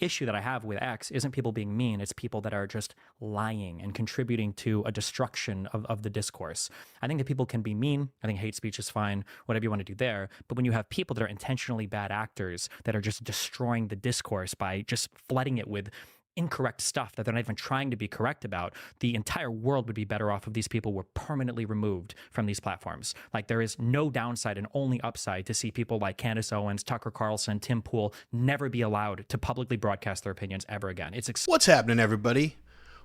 issue that I have with X isn't people being mean, it's people that are just lying and contributing to a destruction of the discourse. I think that people can be mean. I think hate speech is fine, whatever you want to do there. But when you have people that are intentionally bad actors that are just destroying the discourse by just flooding it with incorrect stuff that they're not even trying to be correct about, the entire world would be better off if these people were permanently removed from these platforms. Like, there is no downside and only upside to see people like Candace Owens, Tucker Carlson, Tim Pool never be allowed to publicly broadcast their opinions ever again. What's happening, everybody?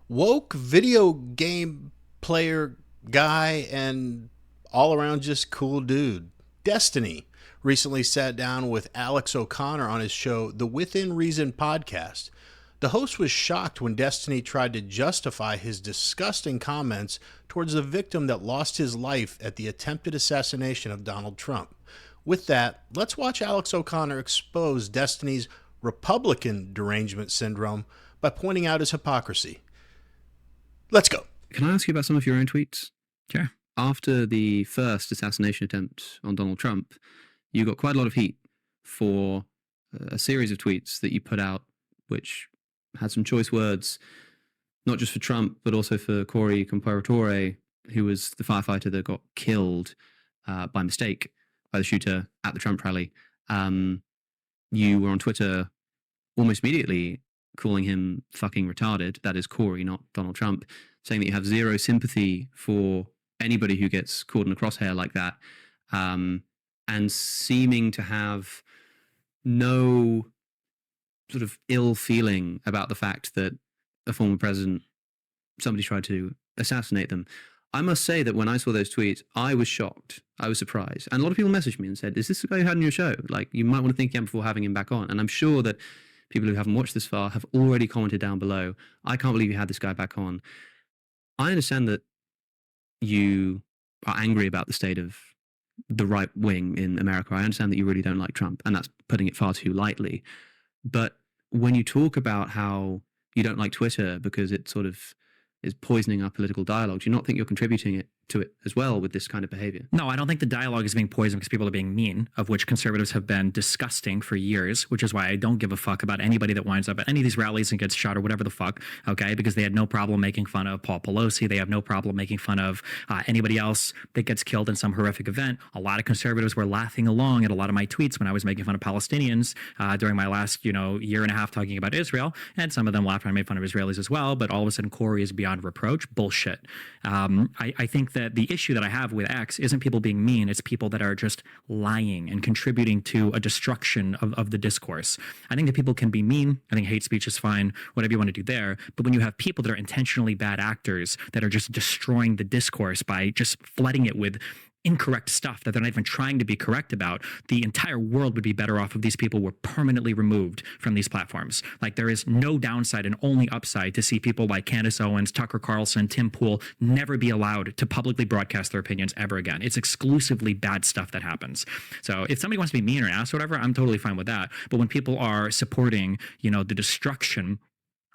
Woke video game player guy and all around just cool dude. Destiny recently sat down with Alex O'Connor on his show, the Within Reason podcast. The host was shocked when Destiny tried to justify his disgusting comments towards the victim that lost his life at the attempted assassination of Donald Trump. With that, let's watch Alex O'Connor expose Destiny's Republican derangement syndrome by pointing out his hypocrisy. Let's go. Can I ask you about some of your own tweets? Sure. After the first assassination attempt on Donald Trump, you got quite a lot of heat for a series of tweets that you put out, which had some choice words, not just for Trump, but also for Corey Comparatore, who was the firefighter that got killed by mistake by the shooter at the Trump rally. You were on Twitter almost immediately calling him fucking retarded. That is Corey, not Donald Trump, saying that you have zero sympathy for anybody who gets caught in a crosshair like that, and seeming to have no sort of ill feeling about the fact that a former president, somebody tried to assassinate them. I must say that when I saw those tweets, I was shocked. I was surprised. And a lot of people messaged me and said, is this the guy you had on your show? Like, you might want to think again before having him back on. And I'm sure that people who haven't watched this far have already commented down below, I can't believe you had this guy back on. I understand that you are angry about the state of the right wing in America. I understand that you really don't like Trump, and that's putting it far too lightly. But when you talk about how you don't like Twitter because it sort of is poisoning our political dialogue, do you not think you're contributing to it as well with this kind of behavior? No, I don't think the dialogue is being poisoned because people are being mean, of which conservatives have been disgusting for years, which is why I don't give a fuck about anybody that winds up at any of these rallies and gets shot or whatever the fuck, okay? Because they had no problem making fun of Paul Pelosi. They have no problem making fun of anybody else that gets killed in some horrific event. A lot of conservatives were laughing along at a lot of my tweets when I was making fun of Palestinians during my last, year and a half talking about Israel, and some of them laughed when I made fun of Israelis as well, but all of a sudden Corey is beyond reproach. Bullshit. I think that the issue that I have with X isn't people being mean, it's people that are just lying and contributing to a destruction of the discourse. I think that people can be mean. I think hate speech is fine, whatever you want to do there. But when you have people that are intentionally bad actors that are just destroying the discourse by just flooding it with incorrect stuff that they're not even trying to be correct about, the entire world would be better off if these people were permanently removed from these platforms. Like, there is no downside and only upside to see people like Candace Owens, Tucker Carlson, Tim Pool never be allowed to publicly broadcast their opinions ever again. It's exclusively bad stuff that happens. So if somebody wants to be mean or an ass or whatever, I'm totally fine with that. But when people are supporting, the destruction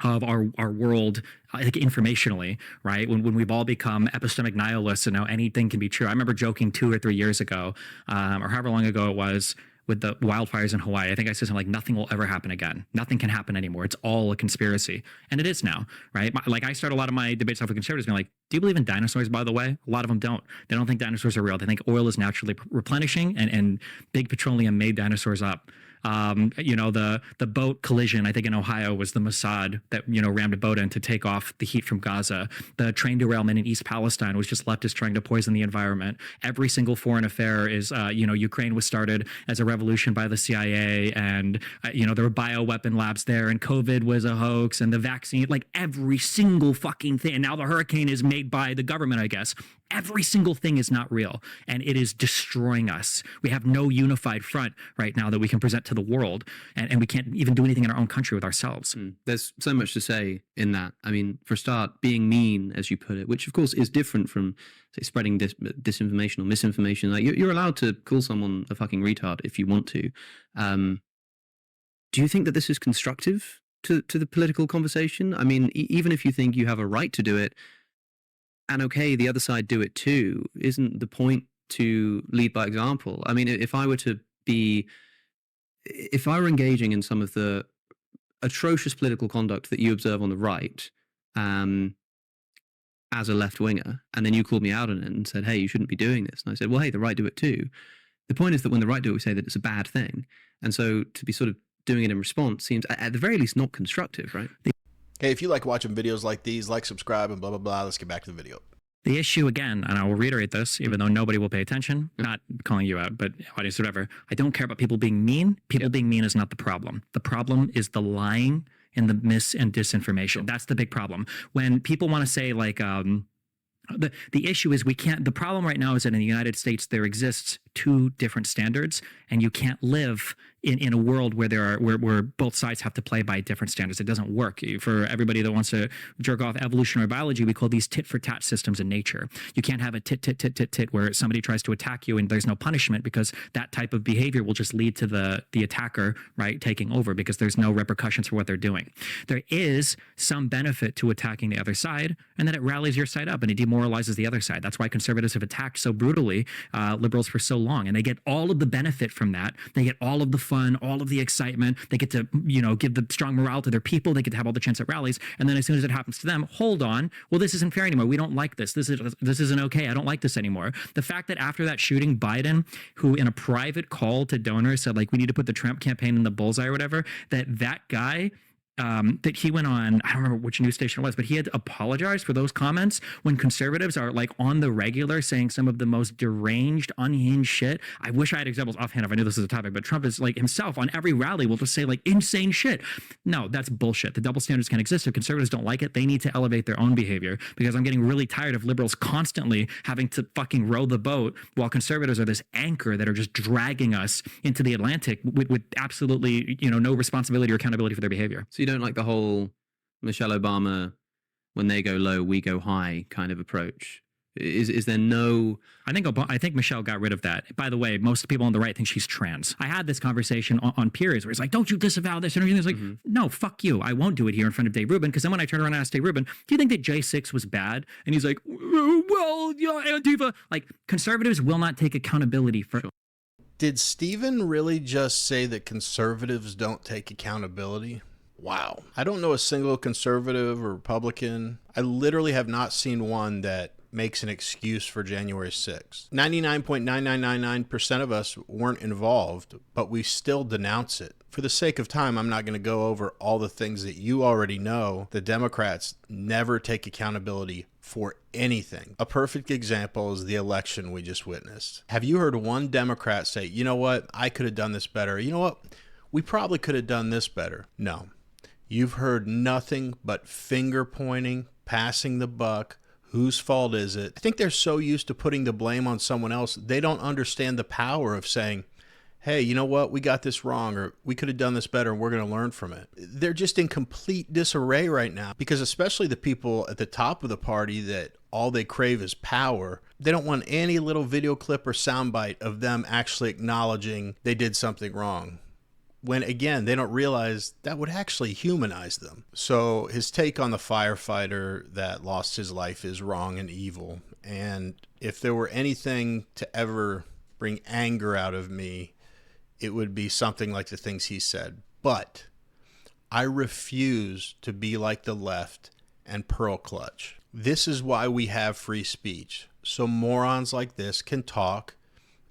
of our world, I think informationally, right? When we've all become epistemic nihilists and now anything can be true. I remember joking 2 or 3 years ago, or however long ago it was, with the wildfires in Hawaii. I think I said something like, nothing will ever happen again. Nothing can happen anymore. It's all a conspiracy. And it is now, right? Like, I start a lot of my debates off with conservatives being like, do you believe in dinosaurs, by the way? A lot of them don't. They don't think dinosaurs are real. They think oil is naturally replenishing and big petroleum made dinosaurs up. The boat collision, I think in Ohio, was the Mossad that, rammed a boat in to take off the heat from Gaza. The train derailment in East Palestine was just leftists trying to poison the environment. Every single foreign affair is, Ukraine was started as a revolution by the CIA, and, there were bioweapon labs there, and COVID was a hoax, and the vaccine, like every single fucking thing. And now the hurricane is made by the government, I guess. Every single thing is not real, and it is destroying us. We have no unified front right now that we can present to the world, and we can't even do anything in our own country with ourselves. There's so much to say in that. I mean, for a start, being mean, as you put it, which of course is different from, say, spreading disinformation or misinformation. Like, you're allowed to call someone a fucking retard if you want to. Do you think that this is constructive to the political conversation? I mean, even if you think you have a right to do it, and okay, the other side do it too, isn't the point to lead by example? I mean, if I were engaging in some of the atrocious political conduct that you observe on the right as a left-winger, and then you called me out on it and said, hey, you shouldn't be doing this. And I said, well, hey, the right do it too. The point is that when the right do it, we say that it's a bad thing. And so to be sort of doing it in response seems, at the very least, not constructive, right? Hey, if you like watching videos like these, like, subscribe, and blah, blah, blah. Let's get back to the video. The issue, again, and I will reiterate this, even though nobody will pay attention, not calling you out, but audience, whatever. I don't care about people being mean. People being mean is not the problem. The problem is the lying and the mis and disinformation. That's the big problem. When people want to say, like, the issue is the problem right now is that in the United States, there exists two different standards, and you can't live in a world where where both sides have to play by different standards. It doesn't work. For everybody that wants to jerk off evolutionary biology, we call these tit for tat systems in nature. You can't have a tit tit tit tit tit where somebody tries to attack you and there's no punishment, because that type of behavior will just lead to the attacker, right, taking over, because there's no repercussions for what they're doing. There is some benefit to attacking the other side, and then it rallies your side up and it demoralizes the other side. That's why conservatives have attacked so brutally liberals for so long, and they get all of the benefit from that. They get all of the fun, all of the excitement. They get to, give the strong morale to their people. They get to have all the chance at rallies. And then as soon as it happens to them, hold on. Well, this isn't fair anymore. We don't like this. This isn't okay. I don't like this anymore. The fact that after that shooting, Biden, who in a private call to donors said, like, we need to put the Trump campaign in the bullseye or whatever, that guy, that he went on, I don't remember which news station it was, but he had to apologize for those comments when conservatives are, like, on the regular saying some of the most deranged, unhinged shit. I wish I had examples offhand if I knew this was a topic, but Trump is, like, himself on every rally will just say, like, insane shit. No, that's bullshit. The double standards can exist. If conservatives don't like it, they need to elevate their own behavior, because I'm getting really tired of liberals constantly having to fucking row the boat while conservatives are this anchor that are just dragging us into the Atlantic with absolutely, no responsibility or accountability for their behavior. So you don't like the whole Michelle Obama, when they go low, we go high kind of approach? Is there no... I think Michelle got rid of that. By the way, most people on the right think she's trans. I had this conversation on Peers where it's like, don't you disavow this? And everything. It's like, no, fuck you. I won't do it here in front of Dave Rubin, because then when I turn around and ask Dave Rubin, do you think that J6 was bad? And he's like, well, Antifa. Like, conservatives will not take accountability for... Sure. Did Stephen really just say that conservatives don't take accountability? Wow. I don't know a single conservative or Republican. I literally have not seen one that makes an excuse for January 6th. 99.9999% of us weren't involved, but we still denounce it. For the sake of time, I'm not going to go over all the things that you already know. The Democrats never take accountability for anything. A perfect example is the election we just witnessed. Have you heard one Democrat say, you know what, I could have done this better? You know what, we probably could have done this better? No. You've heard nothing but finger pointing, passing the buck. Whose fault is it? I think they're so used to putting the blame on someone else, they don't understand the power of saying, hey, you know what? We got this wrong, or we could have done this better, and we're going to learn from it. They're just in complete disarray right now, because especially the people at the top of the party that all they crave is power, they don't want any little video clip or soundbite of them actually acknowledging they did something wrong, when, again, they don't realize that would actually humanize them. So his take on the firefighter that lost his life is wrong and evil. And if there were anything to ever bring anger out of me, it would be something like the things he said. But I refuse to be like the left and pearl clutch. This is why we have free speech, so morons like this can talk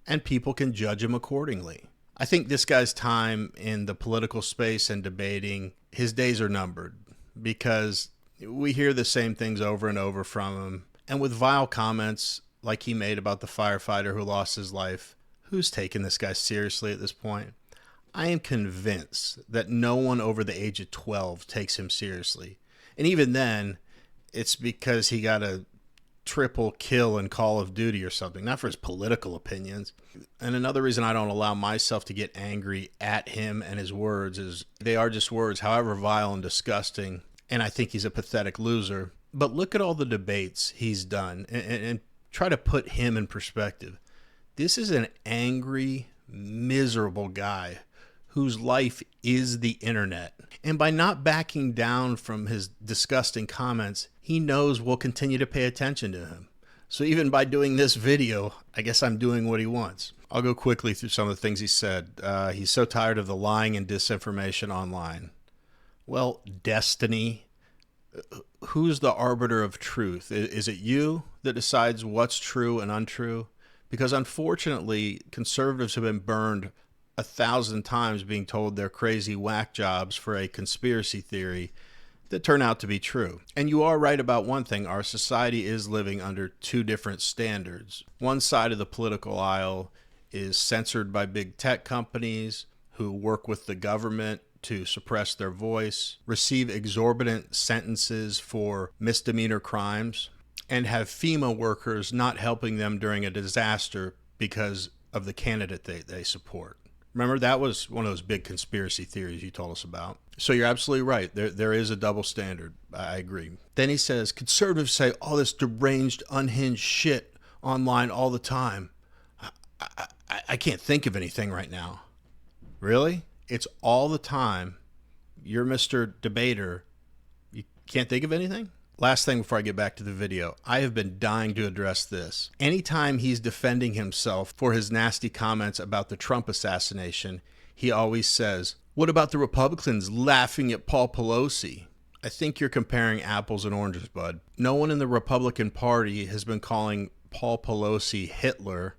and people can judge him accordingly. I think this guy's time in the political space and debating, his days are numbered, because we hear the same things over and over from him. And with vile comments like he made about the firefighter who lost his life, who's taking this guy seriously at this point? I am convinced that no one over the age of 12 takes him seriously. And even then, it's because he got a triple kill in Call of Duty or something, not for his political opinions. And another reason I don't allow myself to get angry at him and his words is they are just words, however vile and disgusting. And I think he's a pathetic loser. But look at all the debates he's done and try to put him in perspective. This is an angry, miserable guy whose life is the internet. And by not backing down from his disgusting comments, he knows we'll continue to pay attention to him. So even by doing this video, I guess I'm doing what he wants. I'll go quickly through some of the things he said. He's so tired of the lying and disinformation online. Well, destiny. Who's the arbiter of truth? Is it you that decides what's true and untrue? Because unfortunately, conservatives have been burned 1,000 times being told they're crazy whack jobs for a conspiracy theory that turn out to be true. And you are right about one thing. Our society is living under two different standards. One side of the political aisle is censored by big tech companies who work with the government to suppress their voice, receive exorbitant sentences for misdemeanor crimes, and have FEMA workers not helping them during a disaster because of the candidate they support. Remember, that was one of those big conspiracy theories you told us about. So you're absolutely right. There is a double standard. I agree. Then he says, conservatives say all this deranged, unhinged shit online all the time. I can't think of anything right now. Really? It's all the time. You're Mr. Debater. You can't think of anything? Last thing before I get back to the video, I have been dying to address this. Anytime he's defending himself for his nasty comments about the Trump assassination, he always says, what about the Republicans laughing at Paul Pelosi? I think you're comparing apples and oranges, bud. No one in the Republican Party has been calling Paul Pelosi Hitler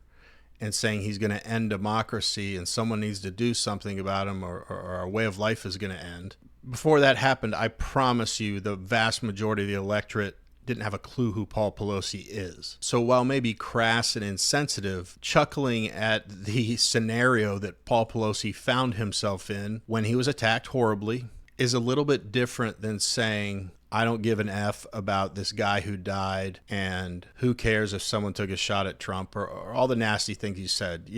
and saying he's going to end democracy and someone needs to do something about him or our way of life is going to end. Before that happened, I promise you the vast majority of the electorate didn't have a clue who Paul Pelosi is. So while maybe crass and insensitive, chuckling at the scenario that Paul Pelosi found himself in when he was attacked horribly is a little bit different than saying, I don't give an F about this guy who died, and who cares if someone took a shot at Trump, or all the nasty things you said.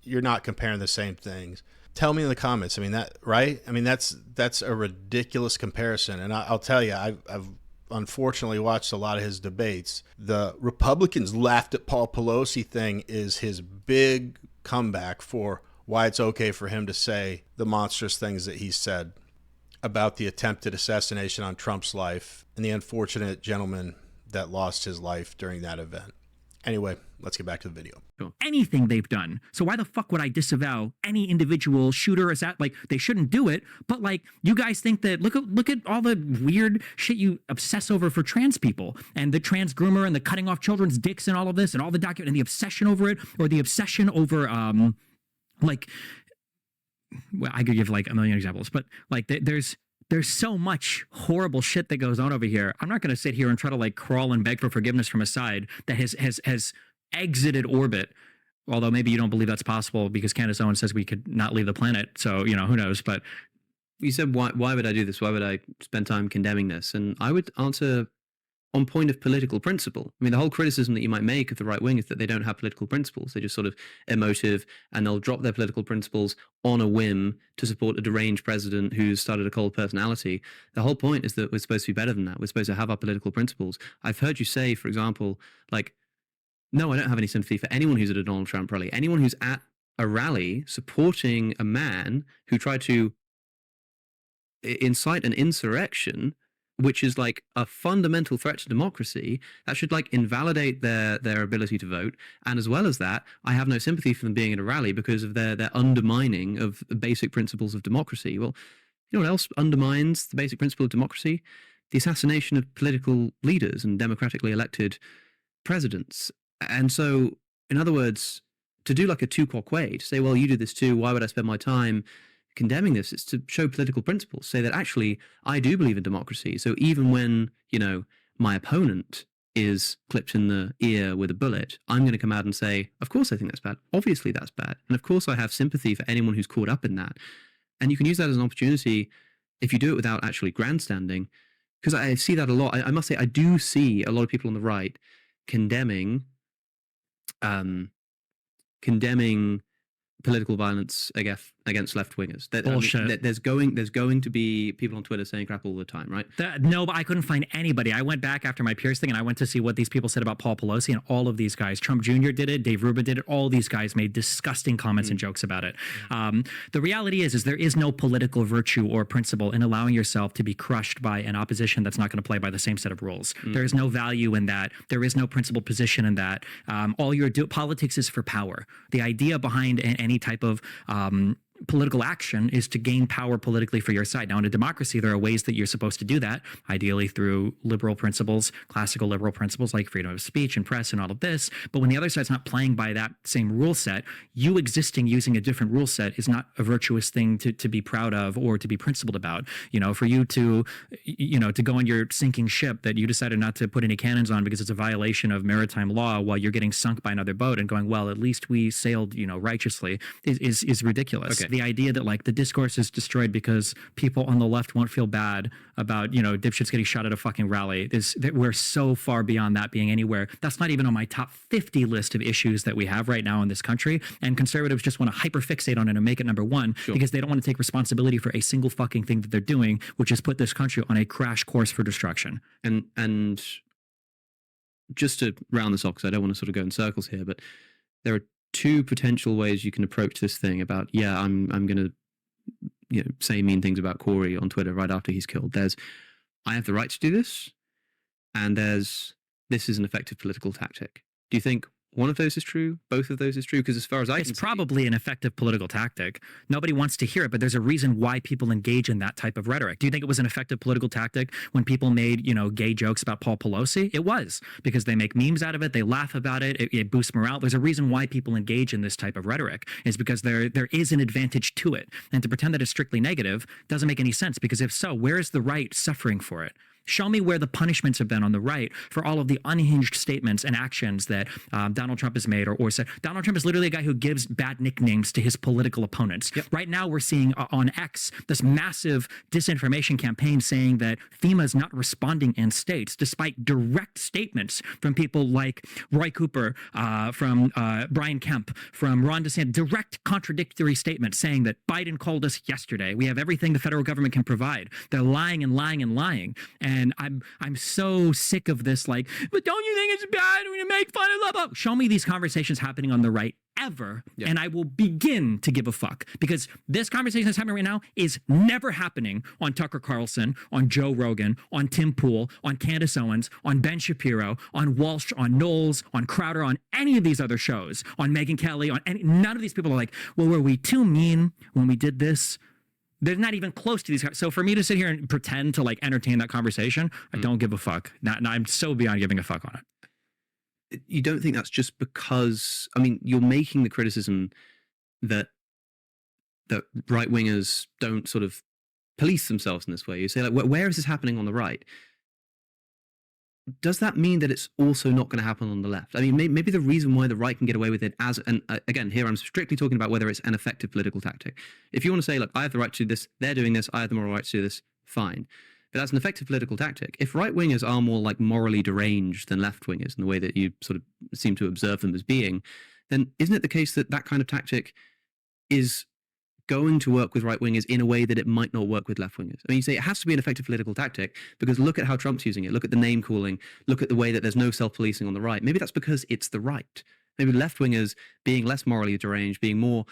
You're not comparing the same things. Tell me in the comments. I mean, that, right? I mean, that's a ridiculous comparison. And I'll tell you, I've unfortunately watched a lot of his debates. The Republicans laughed at Paul Pelosi thing is his big comeback for why it's okay for him to say the monstrous things that he said about the attempted assassination on Trump's life and the unfortunate gentleman that lost his life during that event. Anyway, let's get back to the video. Anything they've done. So why the fuck would I disavow any individual shooter? Is that like they shouldn't do it? But like you guys think that look at all the weird shit you obsess over for trans people and the trans groomer and the cutting off children's dicks and all of this and all the document and the obsession over it, or the obsession over like, well, I could give like a million examples, but like there's so much horrible shit that goes on over here. I'm not going to sit here and try to like crawl and beg for forgiveness from a side that has exited orbit. Although maybe you don't believe that's possible because Candace Owens says we could not leave the planet. So, you know, who knows? But you said, why would I do this? Why would I spend time condemning this? And I would answer on point of political principle. I mean, the whole criticism that you might make of the right wing is that they don't have political principles. They're just sort of emotive, and they'll drop their political principles on a whim to support a deranged president who's started a cold personality. The whole point is that we're supposed to be better than that. We're supposed to have our political principles. I've heard you say, for example, like, no, I don't have any sympathy for anyone who's at a Donald Trump rally. Anyone who's at a rally supporting a man who tried to incite an insurrection, which is like a fundamental threat to democracy, that should like invalidate their ability to vote. And as well as that, I have no sympathy for them being at a rally because of their undermining of the basic principles of democracy. Well, you know what else undermines the basic principle of democracy? The assassination of political leaders and democratically elected presidents. And so, in other words, to do like a tu quoque, to say, well, you do this too, why would I spend my time condemning this? It's to show political principles, say that actually I do believe in democracy. So even when, you know, my opponent is clipped in the ear with a bullet, I'm going to come out and say, of course I think that's bad. Obviously that's bad. And of course I have sympathy for anyone who's caught up in that. And you can use that as an opportunity if you do it without actually grandstanding, because I see that a lot. I must say, I do see a lot of people on the right condemning political violence against left-wingers. Bullshit. I mean, there's going to be people on Twitter saying crap all the time, right? No, but I couldn't find anybody. I went back after my Pierce thing and I went to see what these people said about Paul Pelosi, and all of these guys, Trump Jr. did it, Dave Rubin did it, all these guys made disgusting comments and jokes about it. The reality is there is no political virtue or principle in allowing yourself to be crushed by an opposition that's not going to play by the same set of rules. There is no value in that. There is no principled position in that. All you're doing, politics is for power. The idea behind any type of political action is to gain power politically for your side. Now, in a democracy, there are ways that you're supposed to do that, ideally through liberal principles, classical liberal principles like freedom of speech and press and all of this. But when the other side's not playing by that same rule set, you existing using a different rule set is not a virtuous thing to be proud of or to be principled about. For you to go on your sinking ship that you decided not to put any cannons on because it's a violation of maritime law while you're getting sunk by another boat and going, well, at least we sailed, righteously is ridiculous. Okay. The idea that like the discourse is destroyed because people on the left won't feel bad about, dipshits getting shot at a fucking rally we're so far beyond that being anywhere. That's not even on my top 50 list of issues that we have right now in this country. And conservatives just want to hyperfixate on it and make it number one because they don't want to take responsibility for a single fucking thing that they're doing, which is put this country on a crash course for destruction. And just to round this off, because I don't want to sort of go in circles here, but there are two potential ways you can approach this thing about, I'm going to say mean things about Corey on Twitter right after he's killed. There's, I have the right to do this, and there's, this is an effective political tactic. Do you think one of those is true? Both of those is true? Because as far as I can see, it's probably an effective political tactic. Nobody wants to hear it, but there's a reason why people engage in that type of rhetoric. Do you think it was an effective political tactic when people made, gay jokes about Paul Pelosi? It was, because they make memes out of it. They laugh about it. It boosts morale. There's a reason why people engage in this type of rhetoric, is because there is an advantage to it. And to pretend that it's strictly negative doesn't make any sense, because if so, where is the right suffering for it? Show me where the punishments have been on the right for all of the unhinged statements and actions that Donald Trump has made or said. Donald Trump is literally a guy who gives bad nicknames to his political opponents. Yep. Right now, we're seeing on X this massive disinformation campaign saying that FEMA is not responding in states, despite direct statements from people like Roy Cooper, from Brian Kemp, from Ron DeSantis, direct contradictory statements saying that Biden called us yesterday. We have everything the federal government can provide. They're lying and lying and lying. And I'm so sick of this, like, but don't you think it's bad when you make fun of blah, blah? Show me these conversations happening on the right ever, and I will begin to give a fuck. Because this conversation that's happening right now is never happening on Tucker Carlson, on Joe Rogan, on Tim Pool, on Candace Owens, on Ben Shapiro, on Walsh, on Knowles, on Crowder, on any of these other shows, on Megyn Kelly, none of these people are like, well, were we too mean when we did this? They're not even close to these guys. So for me to sit here and pretend to like entertain that conversation, I don't give a fuck. I'm so beyond giving a fuck on it. You don't think that's just because, you're making the criticism that right-wingers don't sort of police themselves in this way. You say, like, where is this happening on the right? Does that mean that it's also not going to happen on the left? Maybe the reason why the right can get away with it again, here I'm strictly talking about whether it's an effective political tactic. If you want to say, look, I have the right to do this, they're doing this, I have the moral right to do this, fine. But that's an effective political tactic. If right-wingers are more like morally deranged than left-wingers in the way that you sort of seem to observe them as being, then isn't it the case that that kind of tactic is going to work with right-wingers in a way that it might not work with left-wingers? You say it has to be an effective political tactic because look at how Trump's using it. Look at the name-calling. Look at the way that there's no self-policing on the right. Maybe that's because it's the right. Maybe left-wingers being less morally deranged, being more,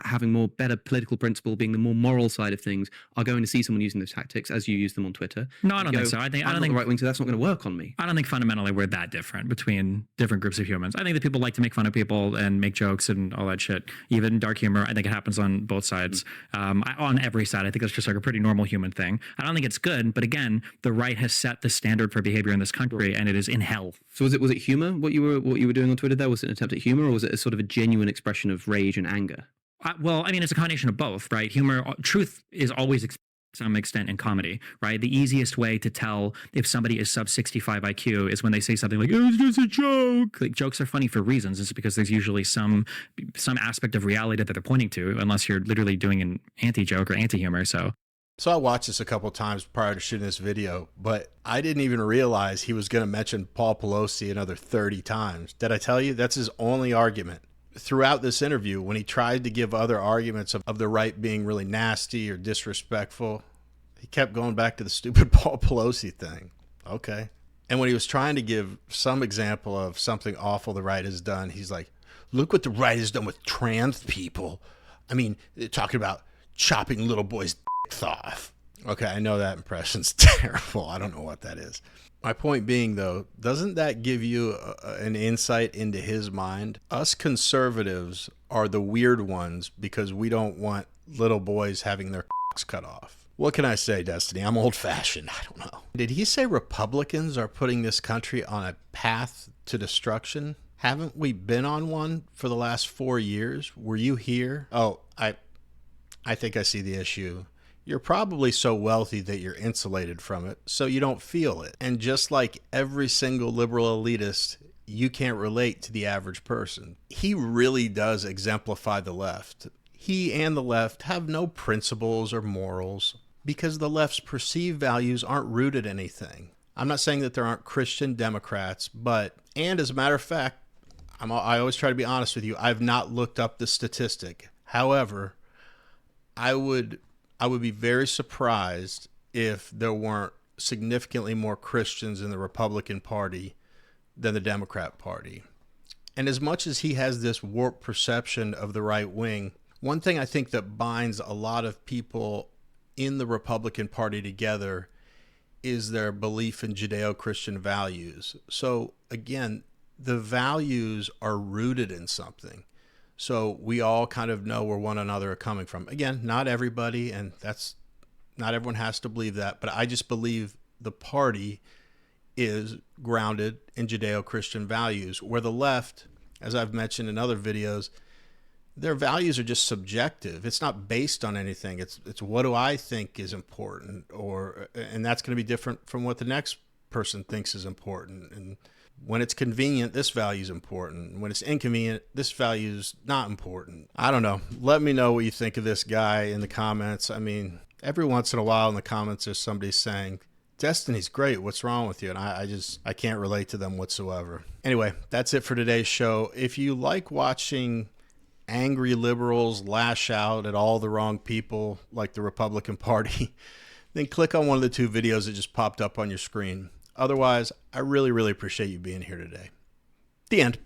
having more better political principle, being the more moral side of things, are going to see someone using those tactics as you use them on Twitter. No, I don't think so. I don't think the right wing, so that's not going to work on me. I don't think fundamentally we're that different between different groups of humans. I think that people like to make fun of people and make jokes and all that shit. Even dark humor, I think it happens on both sides. On every side, I think that's just like a pretty normal human thing. I don't think it's good, but again, the right has set the standard for behavior in this country, and it is in hell. So was it humor? What you were doing on Twitter there? Was it an attempt at humor, or was it a sort of a genuine expression of rage and anger? Well, it's a combination of both, right? Humor, truth is always to some extent in comedy, right? The easiest way to tell if somebody is sub 65 IQ is when they say something like, "It's just a joke." Like, jokes are funny for reasons. It's because there's usually some aspect of reality that they're pointing to, unless you're literally doing an anti-joke or anti-humor. So I watched this a couple of times prior to shooting this video, but I didn't even realize he was going to mention Paul Pelosi another 30 times. Did I tell you? That's his only argument. Throughout this interview, when he tried to give other arguments of the right being really nasty or disrespectful, he kept going back to the stupid Paul Pelosi thing. Okay. And when he was trying to give some example of something awful the right has done, he's like, look what the right has done with trans people. They're talking about chopping little boys' off. Okay, I know that impression's terrible. I don't know what that is. My point being, though, doesn't that give you an insight into his mind? Us conservatives are the weird ones because we don't want little boys having their cocks cut off. What can I say, Destiny? I'm old-fashioned. I don't know. Did he say Republicans are putting this country on a path to destruction? Haven't we been on one for the last 4 years? Were you here? Oh, I think I see the issue. You're probably so wealthy that you're insulated from it, so you don't feel it. And just like every single liberal elitist, you can't relate to the average person. He really does exemplify the left. He and the left have no principles or morals because the left's perceived values aren't rooted in anything. I'm not saying that there aren't Christian Democrats, and as a matter of fact, I always try to be honest with you, I've not looked up the statistic. However, I would be very surprised if there weren't significantly more Christians in the Republican Party than the Democrat Party. And as much as he has this warped perception of the right wing, one thing I think that binds a lot of people in the Republican Party together is their belief in Judeo-Christian values. So again, the values are rooted in something. So we all kind of know where one another are coming from. Again, not everybody, and not everyone has to believe that, but I just believe the party is grounded in Judeo-Christian values, where the left, as I've mentioned in other videos, their values are just subjective. It's not based on anything. It's what do I think is important, and that's going to be different from what the next person thinks is important. And when it's convenient, this value is important. When it's inconvenient, this value is not important. I don't know. Let me know what you think of this guy in the comments. I mean, every once in a while in the comments, there's somebody saying, Destiny's great. What's wrong with you? And I can't relate to them whatsoever. Anyway, that's it for today's show. If you like watching angry liberals lash out at all the wrong people like the Republican Party, then click on one of the two videos that just popped up on your screen. Otherwise, I really, really appreciate you being here today. The end.